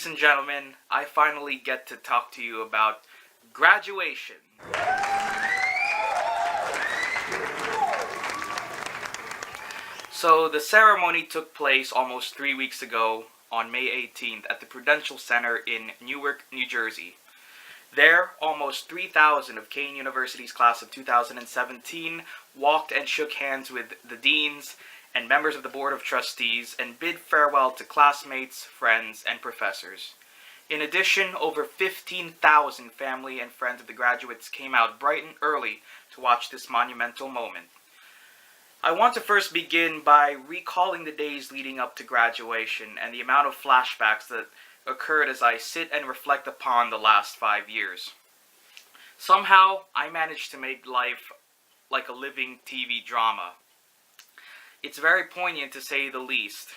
ladies and gentlemen, I finally get to talk to you about graduation. So the ceremony took place almost 3 weeks ago on May 18th at the Prudential Center in Newark, New Jersey. There, almost 3,000 of Kean University's class of 2017 walked and shook hands with the deans and members of the Board of Trustees and bid farewell to classmates, friends, and professors. In addition, over 15,000 family and friends of the graduates came out bright and early to watch this monumental moment. I want to first begin by recalling the days leading up to graduation and the amount of flashbacks that occurred as I sit and reflect upon the last 5 years. Somehow, I managed to make life like a living TV drama. It's very poignant, to say the least,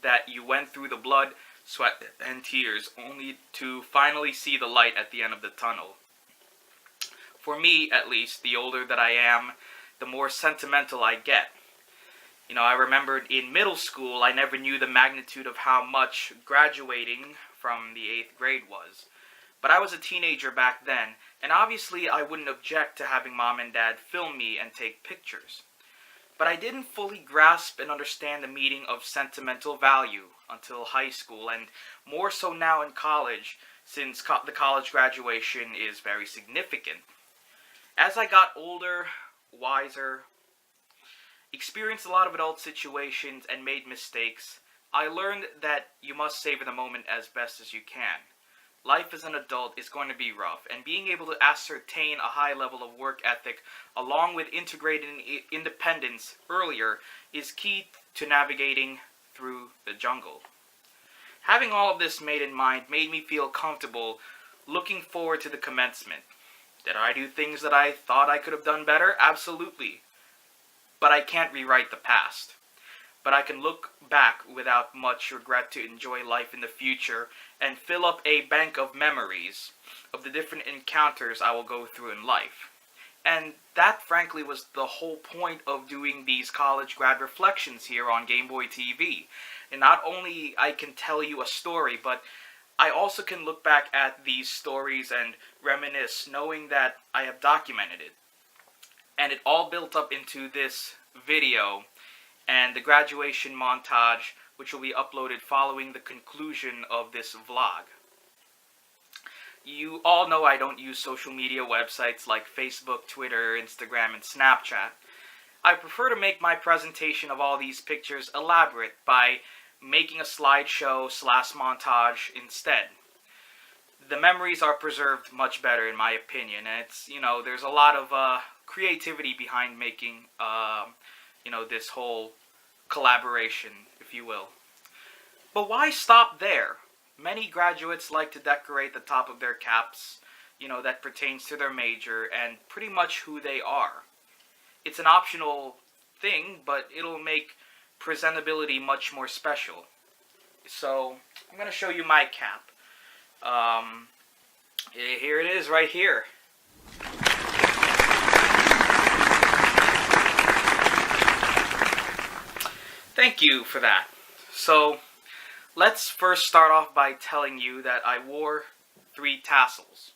that you went through the blood, sweat, and tears only to finally see the light at the end of the tunnel. For me, at least, the older that I am, the more sentimental I get. I remembered in middle school, I never knew the magnitude of how much graduating from the 8th grade was. But I was a teenager back then, and obviously I wouldn't object to having mom and dad film me and take pictures. But I didn't fully grasp and understand the meaning of sentimental value until high school, and more so now in college, since the college graduation is very significant. As I got older, wiser, experienced a lot of adult situations, and made mistakes, I learned that you must savor the moment as best as you can. Life as an adult is going to be rough, and being able to ascertain a high level of work ethic along with integrating independence earlier is key to navigating through the jungle. Having all of this made in mind made me feel comfortable looking forward to the commencement. Did I do things that I thought I could have done better? Absolutely. But I can't rewrite the past. But I can look back without much regret to enjoy life in the future and fill up a bank of memories of the different encounters I will go through in life. And that, frankly, was the whole point of doing these College Grad Reflections here on GameboyTV. And not only I can tell you a story, but I also can look back at these stories and reminisce, knowing that I have documented it. And it all built up into this video and the graduation montage, which will be uploaded following the conclusion of this vlog. You all know I don't use social media websites like Facebook, Twitter, Instagram, and Snapchat. I prefer to make my presentation of all these pictures elaborate by making a slideshow / montage instead. The memories are preserved much better, in my opinion, and it's, there's a lot of creativity behind making, this whole collaboration, if you will. But why stop there? Many graduates like to decorate the top of their caps, that pertains to their major and pretty much who they are. It's an optional thing, but it'll make presentability much more special. So, I'm going to show you my cap. Here it is right here. Thank you for that. So, let's first start off by telling you that I wore 3 tassels.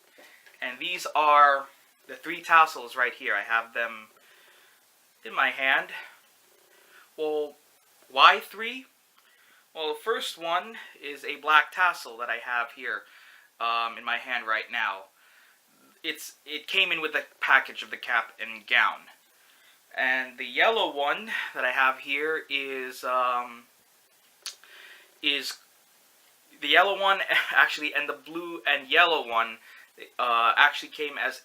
And these are the 3 tassels right here. I have them in my hand. Well, why 3? Well, the first one is a black tassel that I have here in my hand right now. It came in with the package of the cap and gown. And the yellow one that I have here is the yellow one actually, and the blue and yellow one actually came as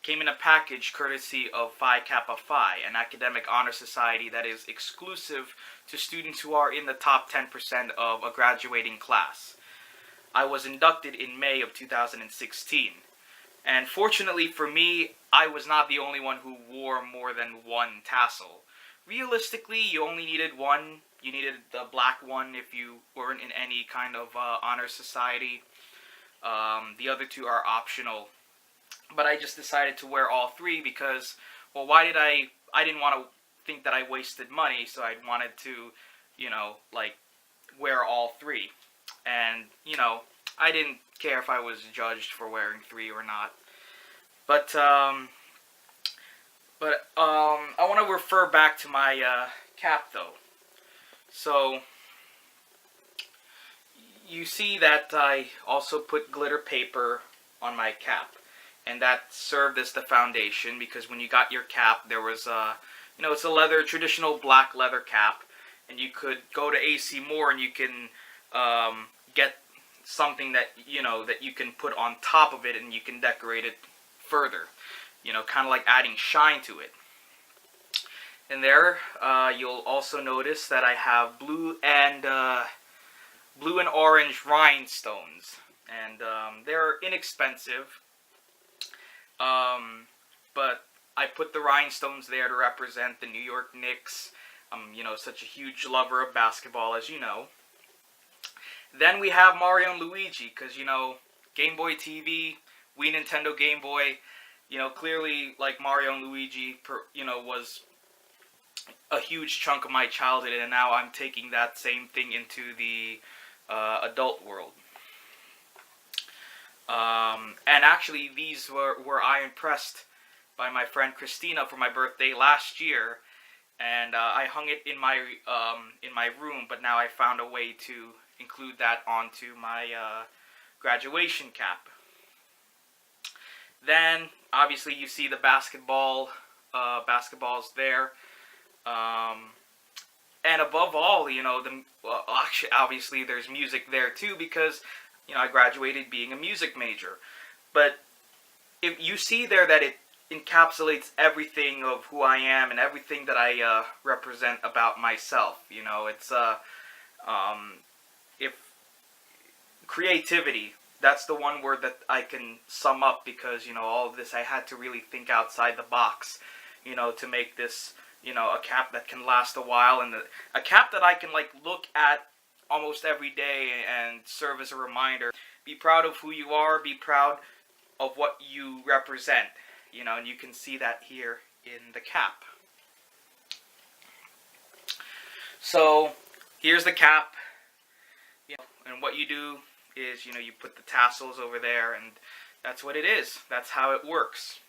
came in a package courtesy of Phi Kappa Phi, an academic honor society that is exclusive to students who are in the top 10% of a graduating class. I was inducted in May of 2016. And fortunately for me, I was not the only one who wore more than 1 tassel. Realistically, you only needed 1. You needed the black one if you weren't in any kind of honor society. The other 2 are optional. But I just decided to wear all 3 because, well, I didn't want to think that I wasted money, so I wanted to, wear all three. And, you know, I didn't care if I was judged for wearing three or not. But I want to refer back to my cap, though. So, you see that I also put glitter paper on my cap. And that served as the foundation, because when you got your cap, there was you know, it's a traditional black leather cap. And you could go to AC Moore and you can get something that, you know, that you can put on top of it and you can decorate it further. You know, kind of like adding shine to it. And there, you'll also notice that I have blue and orange rhinestones. And they're inexpensive. But I put the rhinestones there to represent the New York Knicks. I'm, you know, such a huge lover of basketball, as you know. Then we have Mario and Luigi, because, you know, GameboyTV, Wii Nintendo Game Boy, you know, clearly, like, Mario and Luigi, you know, was a huge chunk of my childhood, and now I'm taking that same thing into the adult world. And actually, these were I impressed by my friend Christina for my birthday last year, and I hung it in my room. But now I found a way to include that onto my graduation cap. Then, obviously, you see the basketballs there, and above all, you know, actually, obviously, there's music there too, because, you know, I graduated being a music major. But if you see there that it encapsulates everything of who I am and everything that I represent about myself. You know, it's if creativity, that's the one word that I can sum up, because, you know, all of this, I had to really think outside the box, you know, to make this, you know, a cap that can last a while, and a cap that I can, like, look at almost every day and serve as a reminder. Be proud of who you are, be proud of what you represent, you know, and you can see that here in the cap. So, here's the cap, you know, and what you do is, you know, you put the tassels over there, and that's what it is. That's how it works.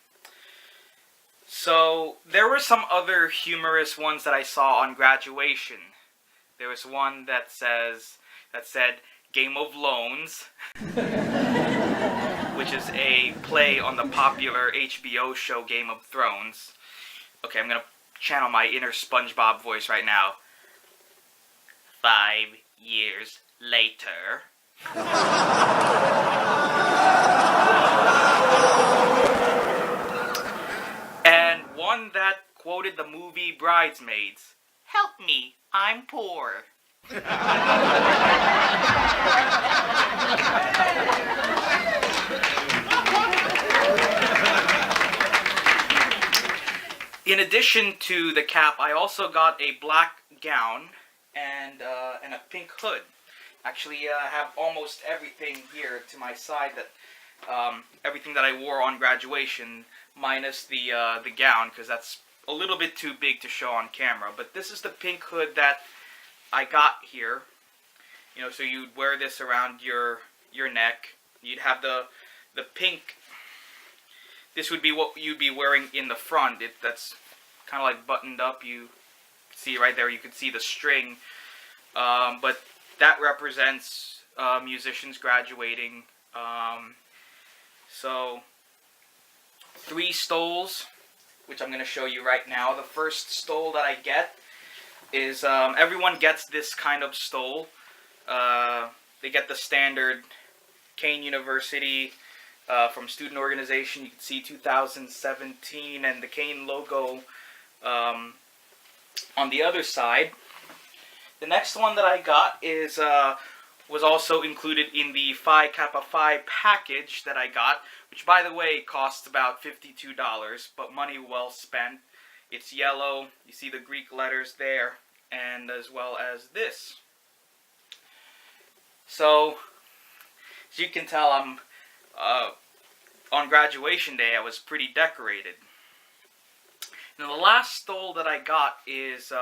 So, there were some other humorous ones that I saw on graduation. There was one that said, Game of Loans, which is a play on the popular HBO show Game of Thrones. Okay, I'm gonna channel my inner SpongeBob voice right now. 5 years later. And one that quoted the movie Bridesmaids. Help me, I'm poor. In addition to the cap, I also got a black gown and a pink hood. Actually, I have almost everything here to my side, that everything that I wore on graduation, minus the gown, because that's a little bit too big to show on camera. But this is the pink hood that I got here. You know, so you'd wear this around your neck. You'd have the pink. This would be what you'd be wearing in the front. That's kind of like buttoned up. You see right there. You could see the string. But that represents musicians graduating. So 3 stoles, which I'm going to show you right now. The first stole that I get is, everyone gets this kind of stole. They get the standard Kane University from student organization. You can see 2017 and the Kane logo on the other side. The next one that I got is was also included in the Phi Kappa Phi package that I got, which, by the way, costs about $52, but money well spent. It's yellow. You see the Greek letters there, and as well as this. So, as you can tell, I'm on graduation day, I was pretty decorated. Now, the last stole that I got is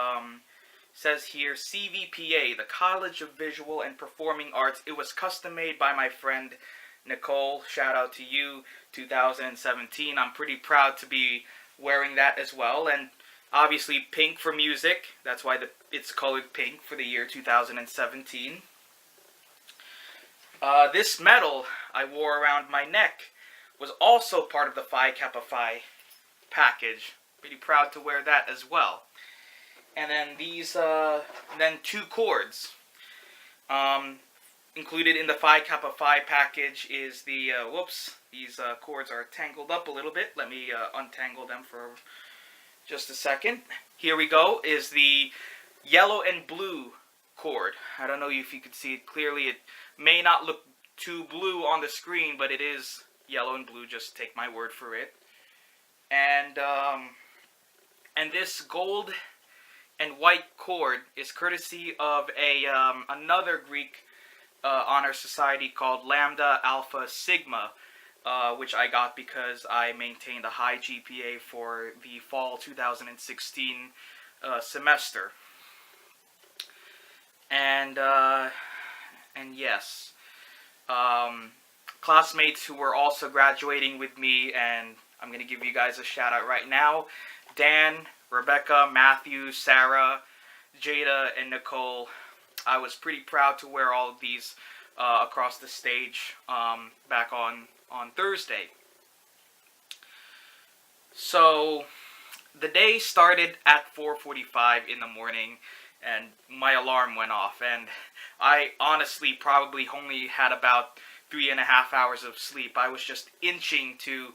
says here, CVPA, the College of Visual and Performing Arts. It was custom made by my friend Nicole. Shout out to you, 2017. I'm pretty proud to be wearing that as well. And obviously pink for music. That's why it's colored pink for the year 2017. This medal I wore around my neck was also part of the Phi Kappa Phi package. Pretty proud to wear that as well. And then then 2 cords. Included in the Phi Kappa Phi package is the, these cords are tangled up a little bit. Let me untangle them for just a second. Here we go, is the yellow and blue cord. I don't know if you can see it clearly. It may not look too blue on the screen, but it is yellow and blue. Just take my word for it. And this gold and white cord is courtesy of another Greek honor society called Lambda Alpha Sigma, which I got because I maintained a high GPA for the fall 2016 semester. And yes, classmates who were also graduating with me, and I'm going to give you guys a shout out right now: Dan, Rebecca, Matthew, Sarah, Jada, and Nicole. I was pretty proud to wear all of these across the stage back on Thursday. So the day started at 4:45 in the morning, and my alarm went off, and I honestly probably only had about 3.5 hours of sleep. I was just inching to,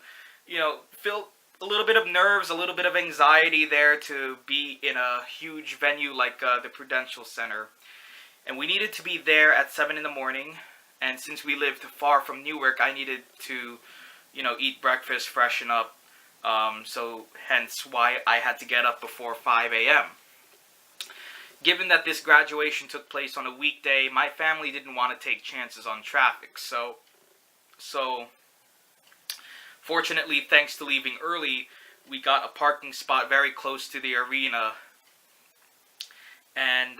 feel a little bit of nerves, a little bit of anxiety there to be in a huge venue like the Prudential Center. And we needed to be there at 7 in the morning, and since we lived far from Newark, I needed to, eat breakfast, freshen up, so hence why I had to get up before 5 a.m. Given that this graduation took place on a weekday, my family didn't want to take chances on traffic, so fortunately, thanks to leaving early, we got a parking spot very close to the arena, and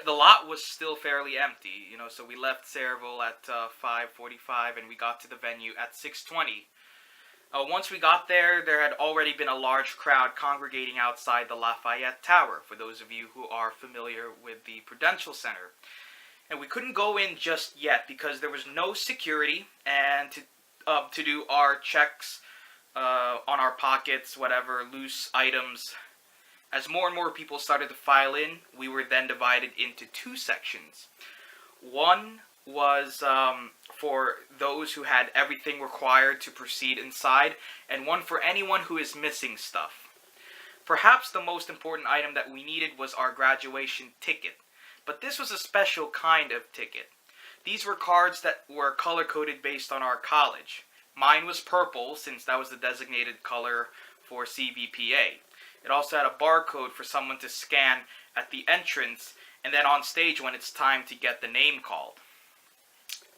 the lot was still fairly empty, so we left Sayreville at 5:45, and we got to the venue at 6:20. Once we got there, there had already been a large crowd congregating outside the Lafayette Tower, for those of you who are familiar with the Prudential Center. And we couldn't go in just yet because there was no security, and to do our checks on our pockets, whatever, loose items. As more and more people started to file in, we were then divided into 2 sections. One was for those who had everything required to proceed inside, and one for anyone who is missing stuff. Perhaps the most important item that we needed was our graduation ticket, but this was a special kind of ticket. These were cards that were color-coded based on our college. Mine was purple, since that was the designated color for CVPA. It also had a barcode for someone to scan at the entrance, and then on stage when it's time to get the name called.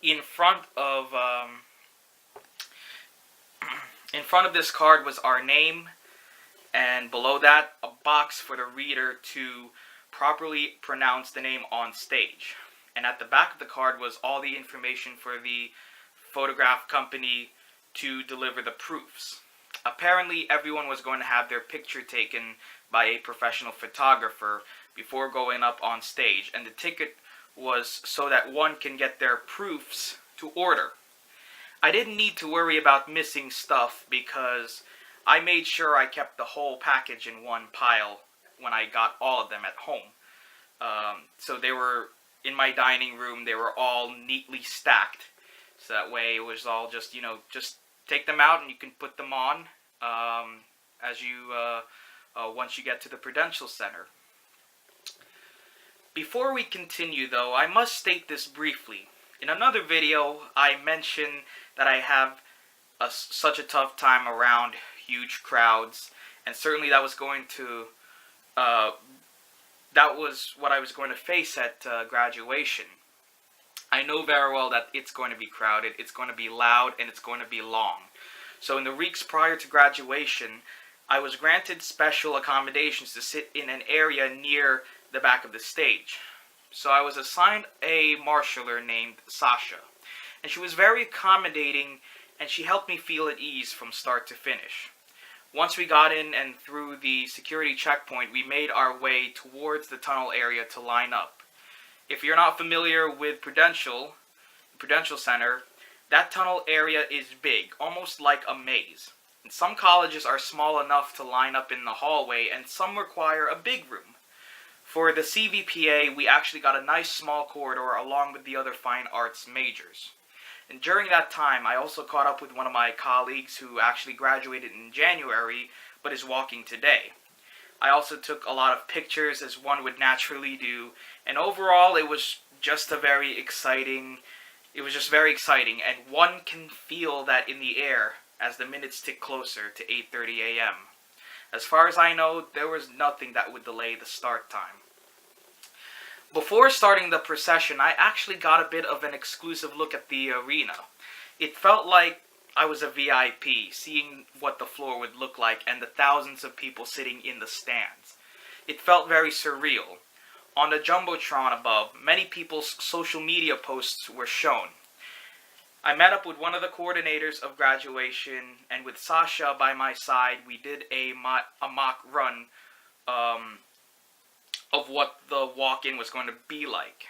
In front of this card was our name, and below that, a box for the reader to properly pronounce the name on stage. And at the back of the card was all the information for the photograph company to deliver the proofs. Apparently, everyone was going to have their picture taken by a professional photographer before going up on stage, and the ticket was so that one can get their proofs to order. I didn't need to worry about missing stuff because I made sure I kept the whole package in one pile when I got all of them at home. So they were in my dining room, they were all neatly stacked. So that way it was all just, just take them out and you can put them on once you get to the Prudential Center. Before we continue though, I must state this briefly. In another video, I mentioned that I have such a tough time around huge crowds, and certainly that was what I was going to face at graduation. I know very well that it's going to be crowded, it's going to be loud, and it's going to be long. So in the weeks prior to graduation, I was granted special accommodations to sit in an area near the back of the stage. So I was assigned a marshaller named Sasha, and she was very accommodating, and she helped me feel at ease from start to finish. Once we got in and through the security checkpoint, we made our way towards the tunnel area to line up. If you're not familiar with Prudential Center, that tunnel area is big, almost like a maze. And some colleges are small enough to line up in the hallway, and some require a big room. For the CVPA, we actually got a nice small corridor along with the other fine arts majors. And during that time, I also caught up with one of my colleagues who actually graduated in January, but is walking today. I also took a lot of pictures, as one would naturally do, and overall it was just very exciting, and one can feel that in the air as the minutes tick closer to 8:30 a.m. As far as I know, there was nothing that would delay the start time. Before starting the procession, I actually got a bit of an exclusive look at the arena. It felt like I was a VIP, seeing what the floor would look like and the thousands of people sitting in the stands. It felt very surreal. On the Jumbotron above, many people's social media posts were shown. I met up with one of the coordinators of graduation, and with Sasha by my side, we did a mock run of what the walk-in was going to be like.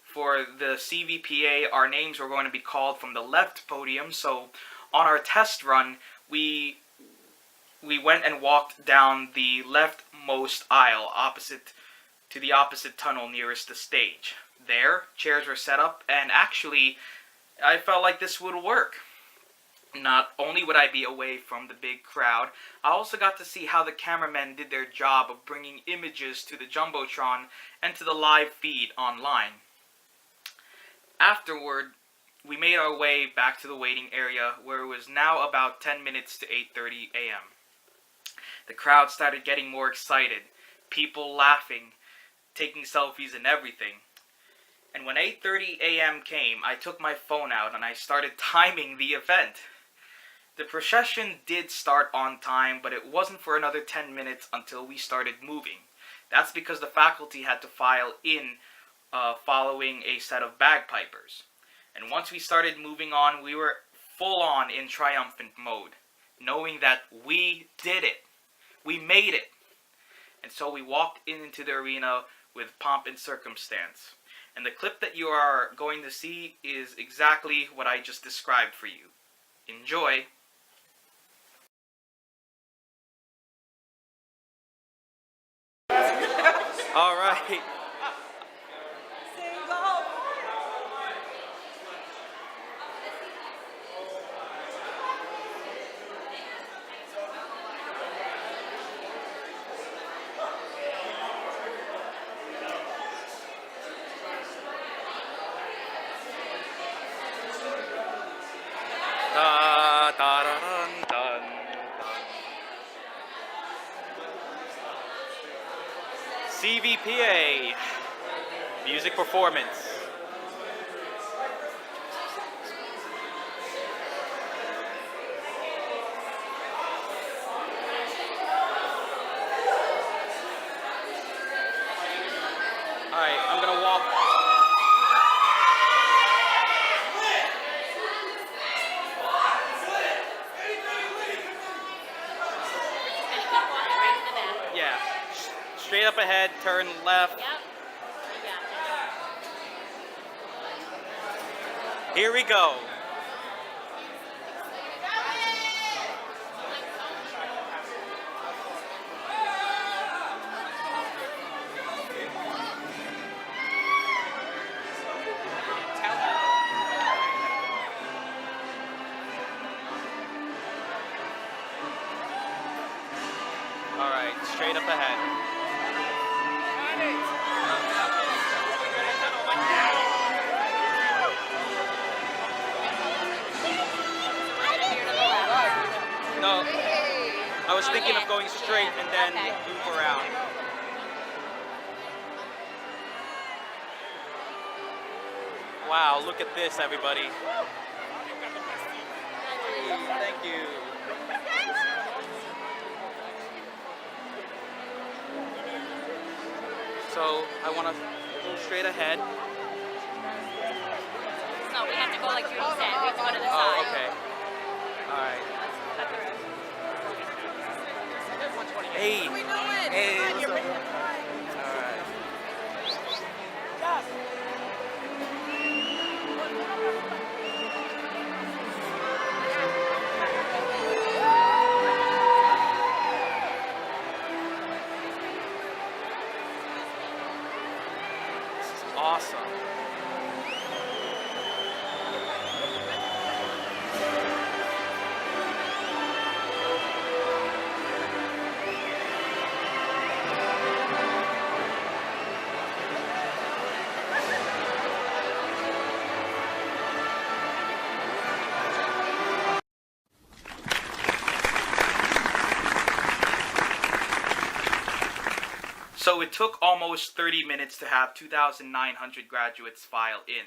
For the CVPA, our names were going to be called from the left podium, so on our test run, we went and walked down the leftmost aisle to the opposite tunnel nearest the stage. There, chairs were set up, and actually, I felt like this would work. Not only would I be away from the big crowd, I also got to see how the cameramen did their job of bringing images to the Jumbotron and to the live feed online. Afterward, we made our way back to the waiting area, where it was now about 10 minutes to 8:30 a.m. The crowd started getting more excited, people laughing, taking selfies and everything. And when 8:30 a.m. came, I took my phone out and I started timing the event. The procession did start on time, but it wasn't for another 10 minutes until we started moving. That's because the faculty had to file in following a set of bagpipers. And once we started moving on, we were full on in triumphant mode, knowing that we did it. We made it. And so we walked into the arena with pomp and circumstance. And the clip that you are going to see is exactly what I just described for you. Enjoy! All right. Da, da, da, dun, dun, dun. CVPA music performance. Alright, I'm gonna walk. Yeah. Straight up ahead, turn left. Yep. Here we go. All right, straight up ahead. No, I was thinking of going straight and then move around. Wow, look at this, everybody. Thank you. So I want to go straight ahead. No, we have to go like you said. We have to go to the side. Oh, okay. All right. Cut the road. Hey. What are we doing? Hey. Come on, you're What's making up? it fine. All right. This is awesome. So it took almost 30 minutes to have 2,900 graduates file in.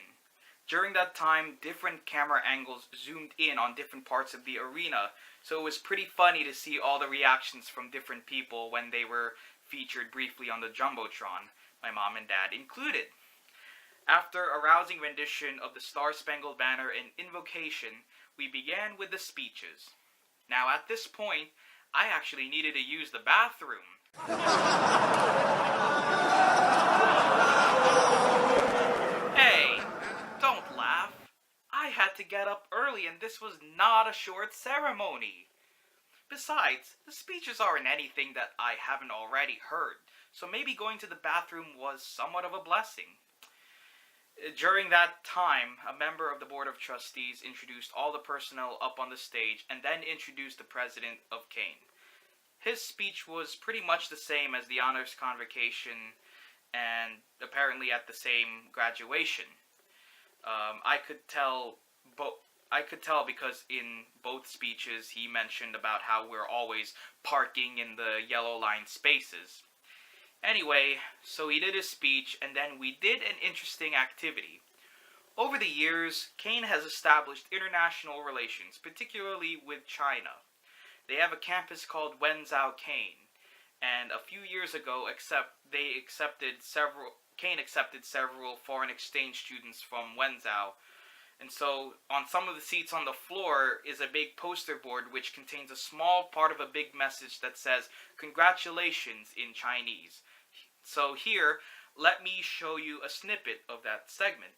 During that time, different camera angles zoomed in on different parts of the arena, so it was pretty funny to see all the reactions from different people when they were featured briefly on the Jumbotron, my mom and dad included. After a rousing rendition of the Star-Spangled Banner and invocation, we began with the speeches. Now at this point, I actually needed to use the bathroom. Hey, don't laugh. I had to get up early and this was not a short ceremony. Besides, the speeches aren't anything that I haven't already heard, so maybe going to the bathroom was somewhat of a blessing. During that time, a member of the Board of Trustees introduced all the personnel up on the stage and then introduced the president of Kane. His speech was pretty much the same as the honors convocation and apparently at the same graduation. I could tell because in both speeches he mentioned about how we're always parking in the yellow line spaces. Anyway, so he did his speech and then we did an interesting activity. Over the years, Kane has established international relations, particularly with China. They have a campus called Wenzhou Kane, and a few years ago, Kane accepted several foreign exchange students from Wenzhou, and so on some of the seats on the floor is a big poster board which contains a small part of a big message that says "Congratulations" in Chinese. So here, let me show you a snippet of that segment.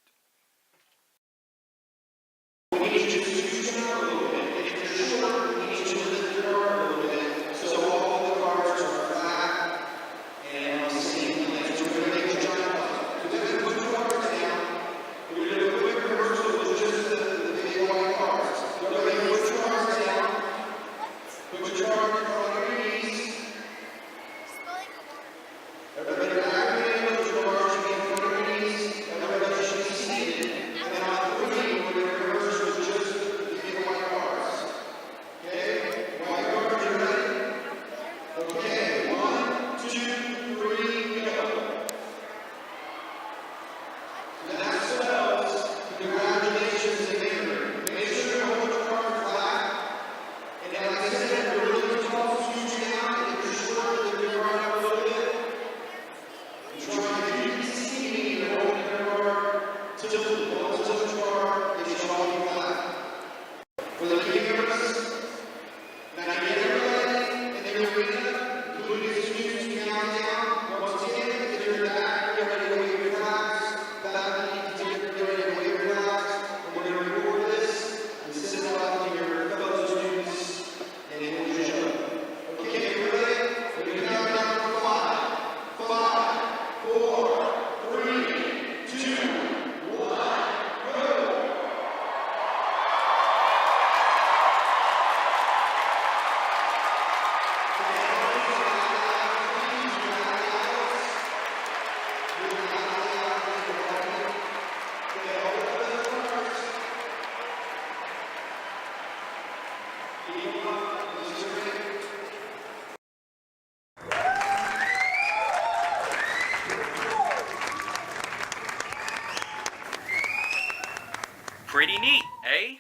Pretty neat, eh?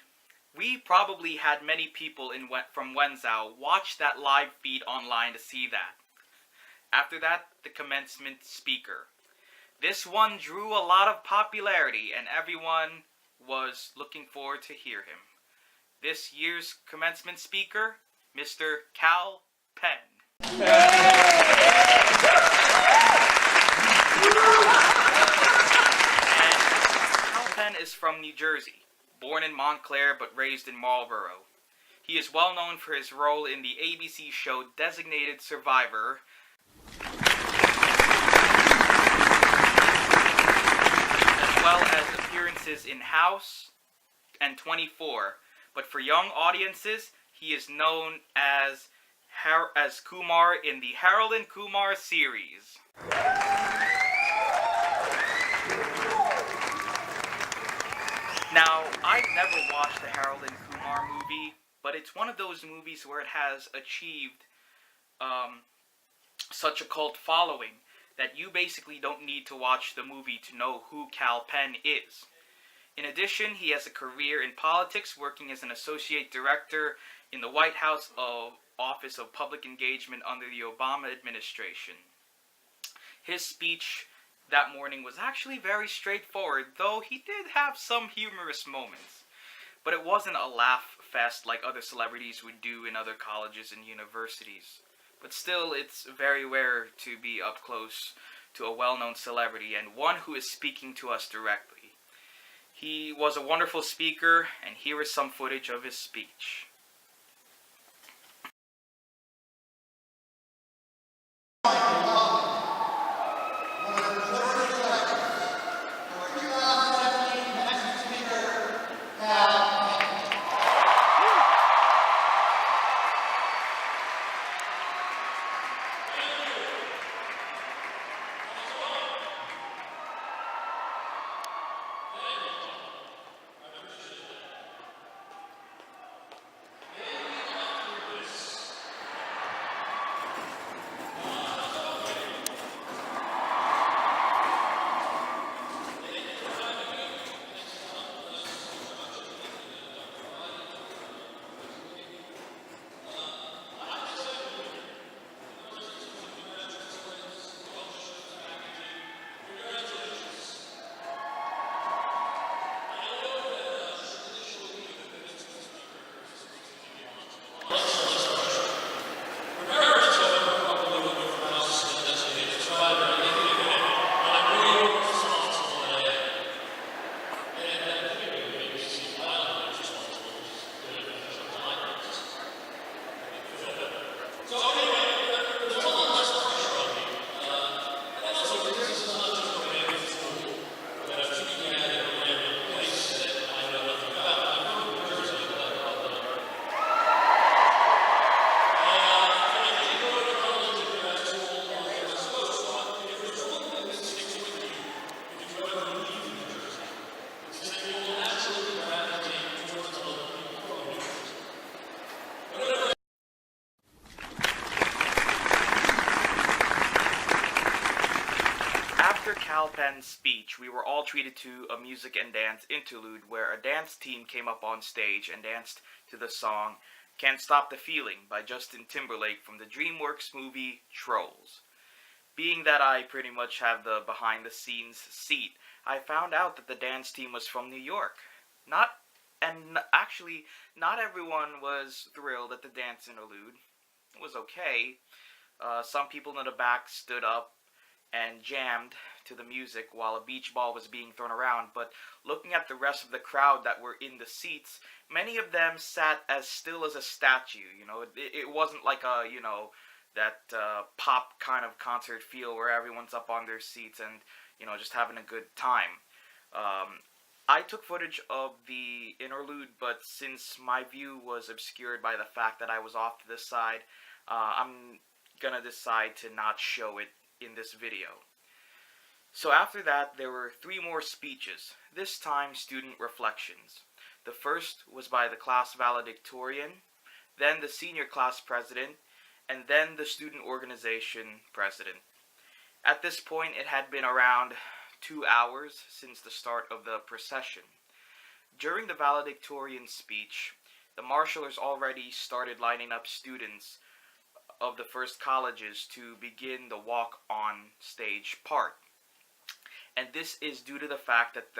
We probably had many people from Wenzhou watch that live feed online to see that. After that, the commencement speaker. This one drew a lot of popularity and everyone was looking forward to hear him. This year's commencement speaker, Mr. Cal Penn. And Cal Penn is from New Jersey, born in Montclair but raised in Marlborough. He is well known for his role in the ABC show Designated Survivor, as well as appearances in House and 24. But for young audiences, he is known as Kumar in the Harold and Kumar series. Now, I've never watched the Harold and Kumar movie, but it's one of those movies where it has achieved such a cult following that you basically don't need to watch the movie to know who Cal Penn is. In addition, he has a career in politics, working as an associate director in the White House Office of Public Engagement under the Obama administration. His speech that morning was actually very straightforward, though he did have some humorous moments. But it wasn't a laugh fest like other celebrities would do in other colleges and universities. But still, it's very rare to be up close to a well-known celebrity and one who is speaking to us directly. He was a wonderful speaker, and here is some footage of his speech. After Cal Penn's speech, we were all treated to a music and dance interlude where a dance team came up on stage and danced to the song Can't Stop the Feeling by Justin Timberlake from the DreamWorks movie Trolls. Being that I pretty much have the behind-the-scenes seat, I found out that the dance team was from New York. Not everyone was thrilled at the dance interlude. It was okay. Some people in the back stood up and jammed to the music while a beach ball was being thrown around, but looking at the rest of the crowd that were in the seats, many of them sat as still as a statue. It wasn't like that pop kind of concert feel where everyone's up on their seats and, just having a good time. I took footage of the interlude, but since my view was obscured by the fact that I was off to the side, I'm gonna decide to not show it in this video. So after that, there were 3 more speeches, this time student reflections. The first was by the class valedictorian, then the senior class president, and then the student organization president. At this point, it had been around 2 hours since the start of the procession. During the valedictorian speech, the marshallers already started lining up students of the first colleges to begin the walk on stage part. And this is due to the fact that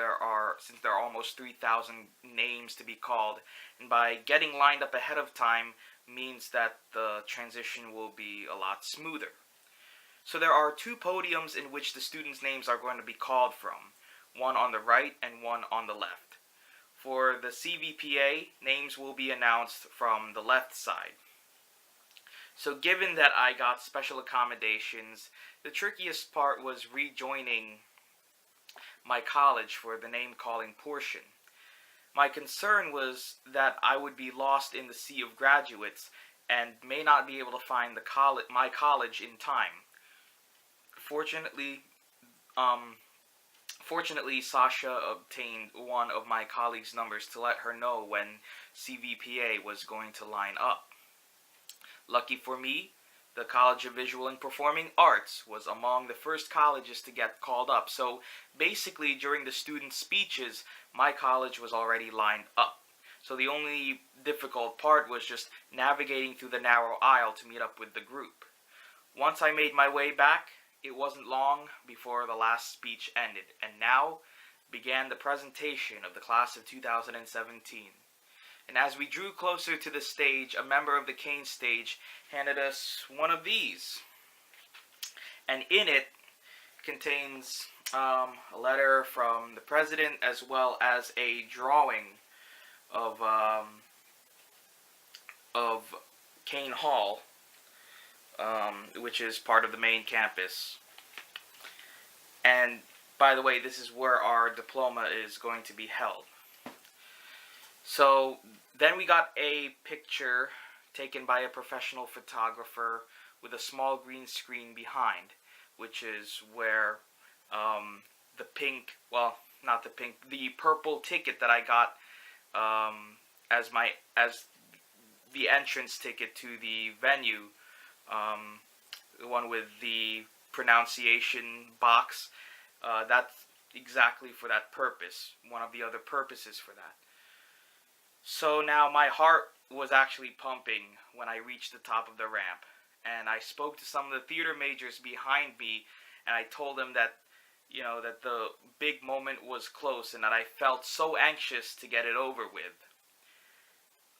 since there are almost 3,000 names to be called, and by getting lined up ahead of time means that the transition will be a lot smoother. So there are two podiums in which the students' names are going to be called from, one on the right and one on the left. For the CVPA, names will be announced from the left side. So given that I got special accommodations, the trickiest part was rejoining my college for the name calling portion. My concern was that I would be lost in the sea of graduates and may not be able to find my college in time. Fortunately, Sasha obtained one of my colleagues' numbers to let her know when CVPA was going to line up. Lucky for me, the College of Visual and Performing Arts was among the first colleges to get called up. So basically, during the student speeches, my college was already lined up. So the only difficult part was just navigating through the narrow aisle to meet up with the group. Once I made my way back, it wasn't long before the last speech ended, and now began the presentation of the class of 2017. And as we drew closer to the stage, a member of the Kane stage handed us one of these. And in it contains a letter from the president as well as a drawing of Kane Hall, which is part of the main campus. And by the way, this is where our diploma is going to be held. So then we got a picture taken by a professional photographer with a small green screen behind, which is where the purple ticket that I got as the entrance ticket to the venue, the one with the pronunciation box, that's exactly for that purpose, one of the other purposes for that. So now my heart was actually pumping when I reached the top of the ramp, and I spoke to some of the theater majors behind me, and I told them that, that the big moment was close and that I felt so anxious to get it over with.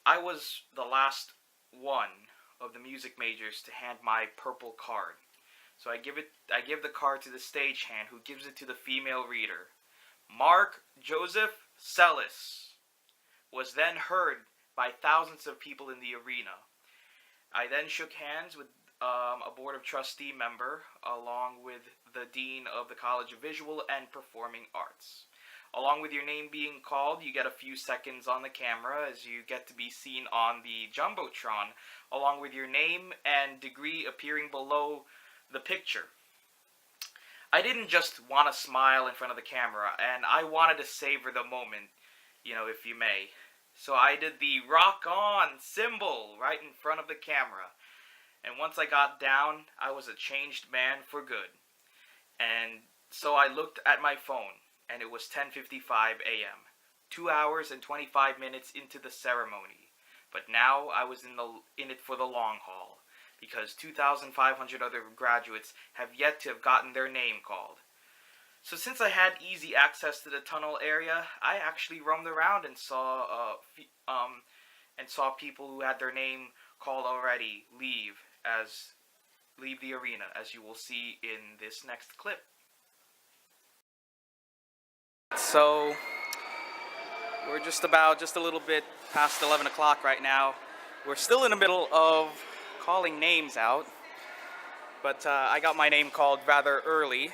I was the last one of the music majors to hand my purple card. So I give the card to the stagehand, who gives it to the female reader. Mark Joseph Sellis was then heard by thousands of people in the arena. I then shook hands with a Board of Trustee member, along with the Dean of the College of Visual and Performing Arts. Along with your name being called, you get a few seconds on the camera as you get to be seen on the Jumbotron, along with your name and degree appearing below the picture. I didn't just want to smile in front of the camera, and I wanted to savor the moment, if you may. So I did the rock on symbol right in front of the camera. And once I got down, I was a changed man for good. And so I looked at my phone, and it was 10:55 a.m., 2 hours and 25 minutes into the ceremony. But now I was in it for the long haul, because 2,500 other graduates have yet to have gotten their name called. So since I had easy access to the tunnel area, I actually roamed around and saw people who had their name called already leave the arena, as you will see in this next clip. So we're just a little bit past 11 o'clock right now. We're still in the middle of calling names out, but I got my name called rather early.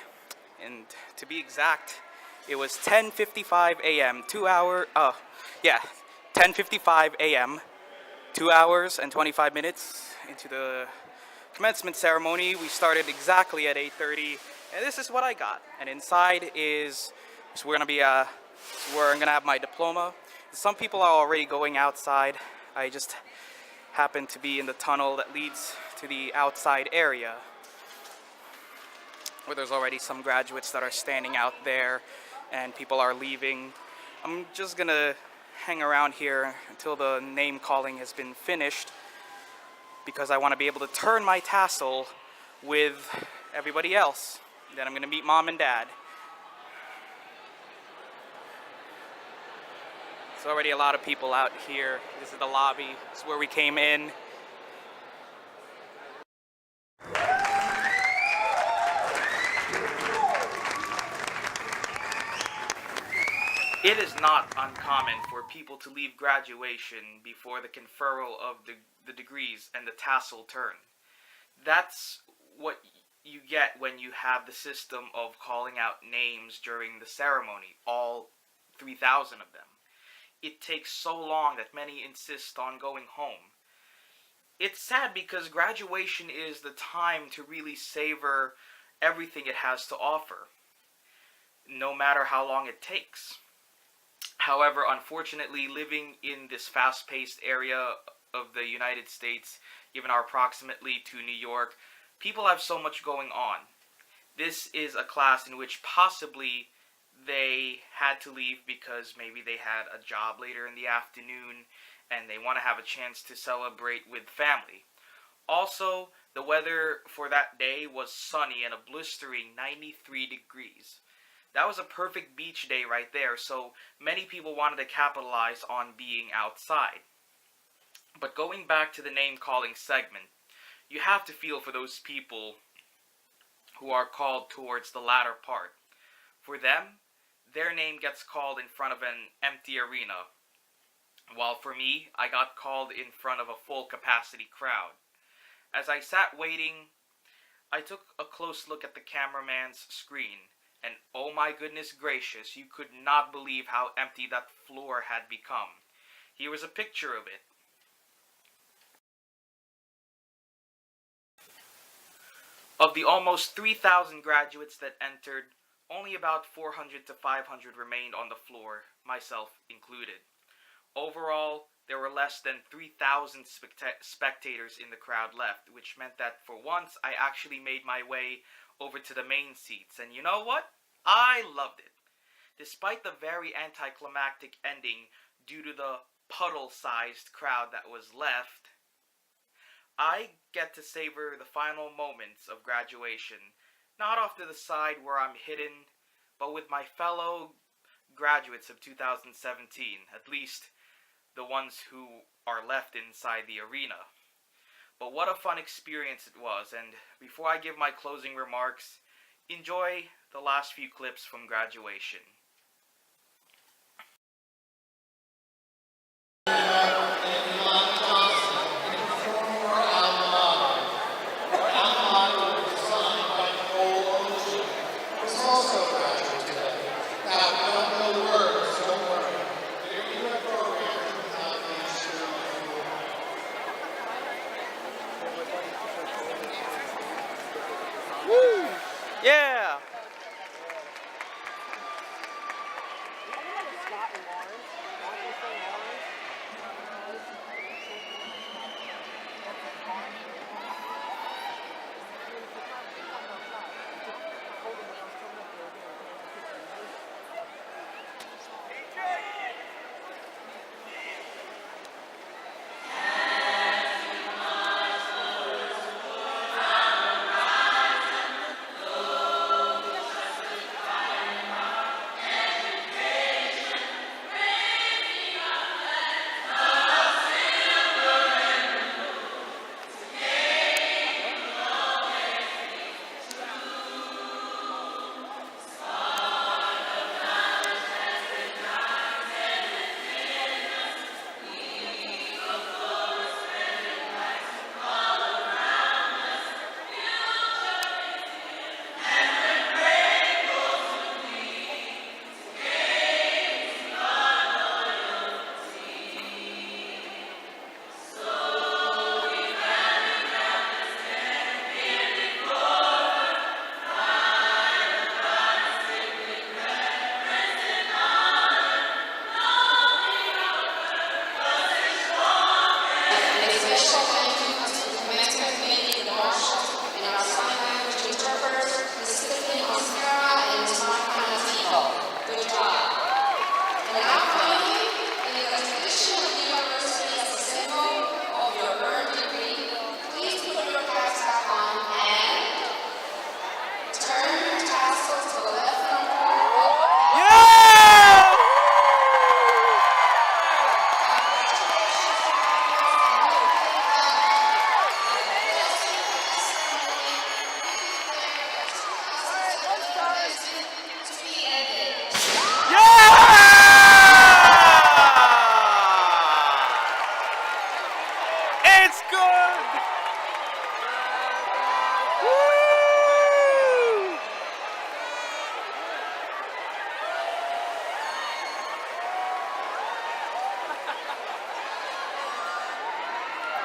And to be exact, it was 10:55 a.m., 10:55 a.m., 2 hours and 25 minutes into the commencement ceremony. We started exactly at 8:30, and this is what I got. And inside is where I'm gonna have my diploma. Some people are already going outside. I just happen to be in the tunnel that leads to the outside area, where there's already some graduates that are standing out there and people are leaving. I'm just gonna hang around here until the name calling has been finished, because I want to be able to turn my tassel with everybody else. Then I'm gonna meet mom and dad. There's already a lot of people out here. This is the lobby. This is where we came in. It is not uncommon for people to leave graduation before the conferral of the degrees and the tassel turn. That's what you get when you have the system of calling out names during the ceremony, all 3,000 of them. It takes so long that many insist on going home. It's sad because graduation is the time to really savor everything it has to offer, no matter how long it takes. However, unfortunately, living in this fast-paced area of the United States, given our proximity to New York, people have so much going on. This is a class in which possibly they had to leave because maybe they had a job later in the afternoon and they want to have a chance to celebrate with family. Also, the weather for that day was sunny and a blistering 93 degrees. That was a perfect beach day right there, so many people wanted to capitalize on being outside. But going back to the name-calling segment, you have to feel for those people who are called towards the latter part. For them, their name gets called in front of an empty arena, while for me, I got called in front of a full-capacity crowd. As I sat waiting, I took a close look at the cameraman's screen, and oh my goodness gracious, you could not believe how empty that floor had become. Here was a picture of it. Of the almost 3,000 graduates that entered, only about 400 to 500 remained on the floor, myself included. Overall, there were less than 3,000 spectators in the crowd left, which meant that for once I actually made my way over to the main seats, and you know what? I loved it. Despite the very anticlimactic ending due to the puddle-sized crowd that was left, I get to savor the final moments of graduation, not off to the side where I'm hidden, but with my fellow graduates of 2017, at least the ones who are left inside the arena. But what a fun experience it was, and before I give my closing remarks, enjoy the last few clips from graduation. Woo! Yeah!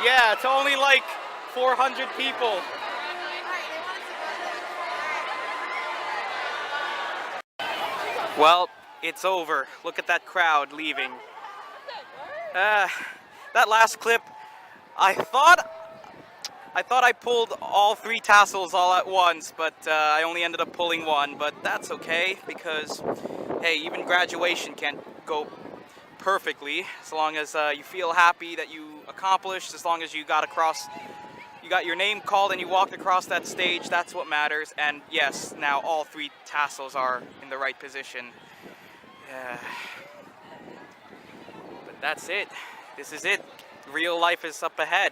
Yeah, it's only like 400 people. Well, it's over. Look at that crowd leaving. That last clip, I thought I pulled all 3 tassels all at once, but I only ended up pulling 1, but that's okay, because, hey, even graduation can't go perfectly, as long as you feel happy that you accomplished, as long as you got your name called and you walked across that stage, that's what matters. And yes, now all 3 tassels are in the right position. But that's it. This is it. Real life is up ahead.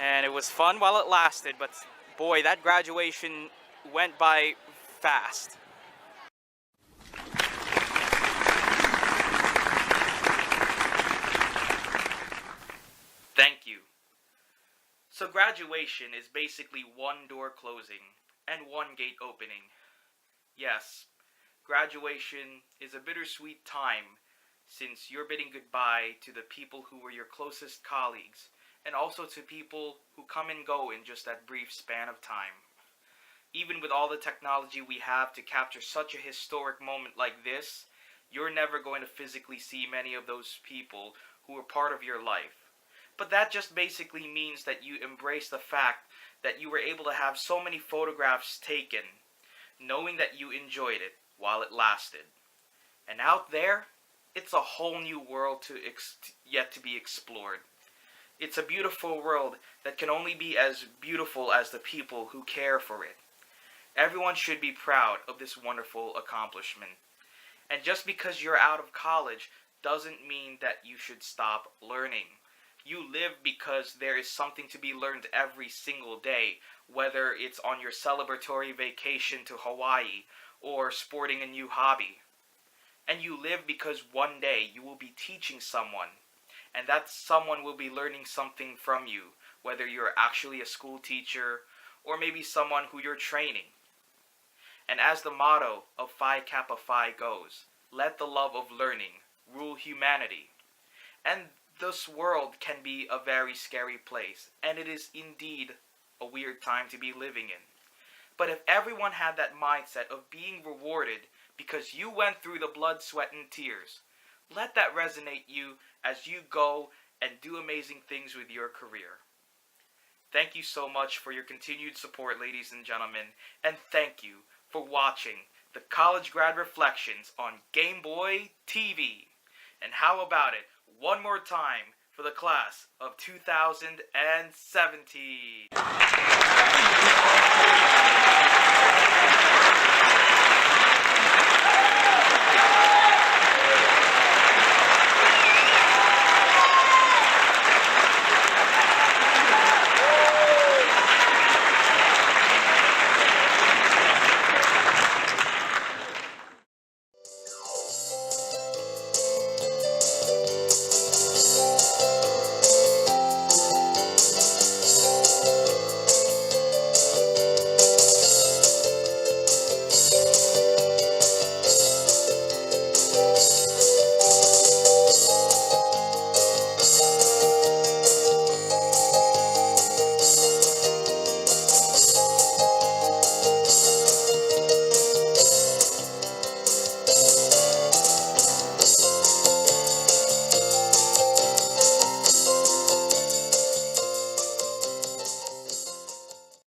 And it was fun while it lasted, but boy, that graduation went by fast. Thank you. So graduation is basically one door closing and one gate opening. Yes, graduation is a bittersweet time since you're bidding goodbye to the people who were your closest colleagues and also to people who come and go in just that brief span of time. Even with all the technology we have to capture such a historic moment like this, you're never going to physically see many of those people who were part of your life. But that just basically means that you embrace the fact that you were able to have so many photographs taken, knowing that you enjoyed it while it lasted. And out there, it's a whole new world yet to be explored. It's a beautiful world that can only be as beautiful as the people who care for it. Everyone should be proud of this wonderful accomplishment. And just because you're out of college doesn't mean that you should stop learning. You live because there is something to be learned every single day, whether it's on your celebratory vacation to Hawaii or sporting a new hobby. And you live because one day you will be teaching someone, and that someone will be learning something from you, whether you're actually a school teacher or maybe someone who you're training. And as the motto of Phi Kappa Phi goes, let the love of learning rule humanity. And this world can be a very scary place, and it is indeed a weird time to be living in. But if everyone had that mindset of being rewarded because you went through the blood, sweat, and tears, let that resonate you as you go and do amazing things with your career. Thank you so much for your continued support, ladies and gentlemen, and thank you for watching the College Grad Reflections on GameboyTV. And how about it, one more time for the class of 2017.